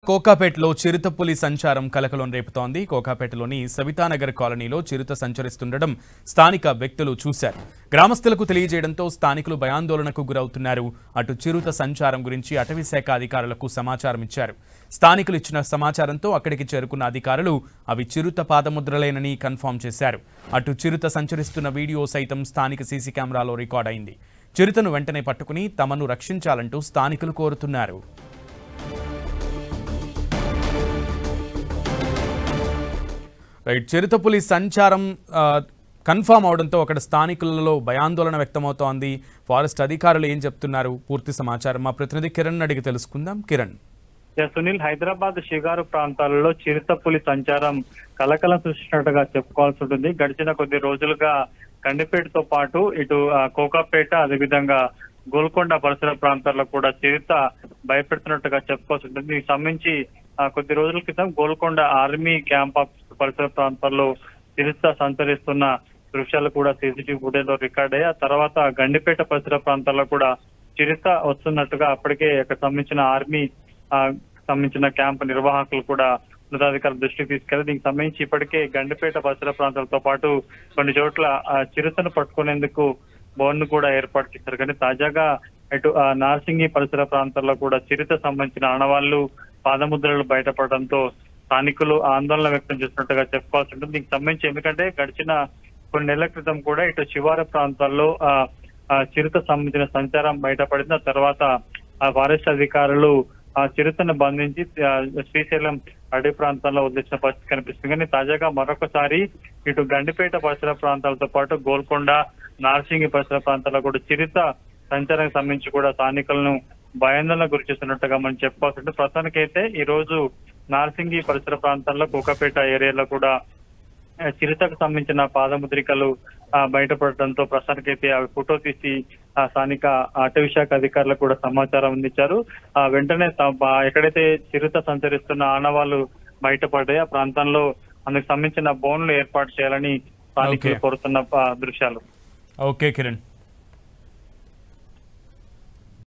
కోకాపేటలో చిరుతపులి సంచారం కలకలం రేపుతోంది. కోకాపేటలోని సవితానగర్ కాలనీలో చిరుత సంచరిస్తుండడం స్థానిక వ్యక్తులు చూశారు. గ్రామస్తులకు తెలియజేయడంతో స్థానికులు భయాందోళనకు గురవుతున్నారు. అటు చిరుత సంచారం గురించి అటవీ శాఖ అధికారులకు సమాచారం ఇచ్చారు. స్థానికులు ఇచ్చిన సమాచారంతో అక్కడికి చేరుకున్న అధికారులు అవి చిరుత పాదముద్రలేనని కన్ఫర్మ్ చేశారు. అటు చిరుత సంచరిస్తున్న వీడియో సైతం స్థానిక సీసీ కెమెరాలో రికార్డ్ అయింది. చిరుతను వెంటనే పట్టుకుని తమను రక్షించాలంటూ స్థానికులు కోరుతున్నారు. చిరుతపులి సంచారం కన్ఫర్మ్ అవడంతో అక్కడ స్థానికులలో భయాందోళన వ్యక్తమవుతోంది. ఫారెస్ట్ అధికారులు ఏం చెప్తున్నారు? పూర్తి సమాచారం మా ప్రతినిధి కిరణ్ అడిగి తెలుసుకుందాం. కిరణ్. సునీల్, హైదరాబాద్ షిగారు ప్రాంతాలలో చిరుతపులి సంచారం కలకలం సృష్టించినట్టుగా చెప్పుకోవాల్సి ఉంటుంది. గడిచిన కొద్ది రోజులుగా కండిపేటతో పాటు ఇటు కోకాపేట, అదేవిధంగా గోల్కొండ పరిసర ప్రాంతాల్లో కూడా చిరుత భయపెడుతున్నట్టుగా చెప్పుకోవాల్సి ఉంటుంది. దీనికి సంబంధించి కొద్ది రోజుల క్రితం గోల్కొండ ఆర్మీ క్యాంప్ పరిసర ప్రాంతాల్లో చిరుత సంచరిస్తున్న దృశ్యాలు కూడా సీసీటీవీ ఫుటేజ్ లో రికార్డ్ అయ్యాయి. ఆ తర్వాత గండిపేట పరిసర ప్రాంతాల్లో కూడా చిరుత వస్తున్నట్టుగా అప్పటికే అక్కడ సంబంధించిన ఆర్మీ సంబంధించిన క్యాంప్ నిర్వాహకులు కూడా ఉన్నతాధికారుల దృష్టికి తీసుకెళ్లి దీనికి సంబంధించి ఇప్పటికే గండిపేట పరిసర ప్రాంతాలతో పాటు కొన్ని చోట్ల చిరుతను పట్టుకునేందుకు బోర్డు కూడా ఏర్పాటు చేశారు. కానీ తాజాగా ఇటు నార్సింగి పరిసర ప్రాంతాల్లో కూడా చిరుత సంబంధించిన ఆనవాళ్లు, పాదముద్రలు బయటపడడంతో స్థానికులు ఆందోళన వ్యక్తం చేస్తున్నట్టుగా చెప్పుకోవాల్సి ఉంటుంది. దీనికి సంబంధించి ఎందుకంటే గడిచిన కొన్ని నెలల క్రితం కూడా ఇటు శివారు ప్రాంతాల్లో చిరుత సంబంధించిన సంచారం బయటపడింది. ఆ తర్వాత ఫారెస్ట్ అధికారులు ఆ చిరుతను బంధించి శ్రీశైలం అడవి ప్రాంతాల్లో వదిలించిన పరిస్థితి కనిపిస్తుంది. కానీ తాజాగా మరొకసారి ఇటు గండిపేట పరిసర ప్రాంతాలతో పాటు గోల్కొండ, నార్సింగి పరిసర ప్రాంతాల్లో కూడా చిరుత సంచారానికి సంబంధించి కూడా స్థానికులను భయాందోళనకు గురి చేస్తున్నట్టుగా మనం చెప్పుకోవాల్సి ఉంటుంది. ప్రస్తుతానికైతే ఈ రోజు నార్సింగి పరిసర ప్రాంతాల్లో కోకాపేట ఏరియాలో కూడా చిరుతకు సంబంధించిన పాదముద్రికలు బయటపడడంతో ప్రస్తుతానికైతే అవి ఫోటో తీసి స్థానిక అటవీ శాఖ అధికారులకు కూడా సమాచారం అందించారు. వెంటనే ఎక్కడైతే చిరుత సంచరిస్తున్న ఆనవాళ్లు బయటపడ్డాయి ఆ ప్రాంతంలో అందుకు సంబంధించిన బోన్లు ఏర్పాటు చేయాలని స్థానికులు కోరుతున్న దృశ్యాలు. ఓకే కిరణ్.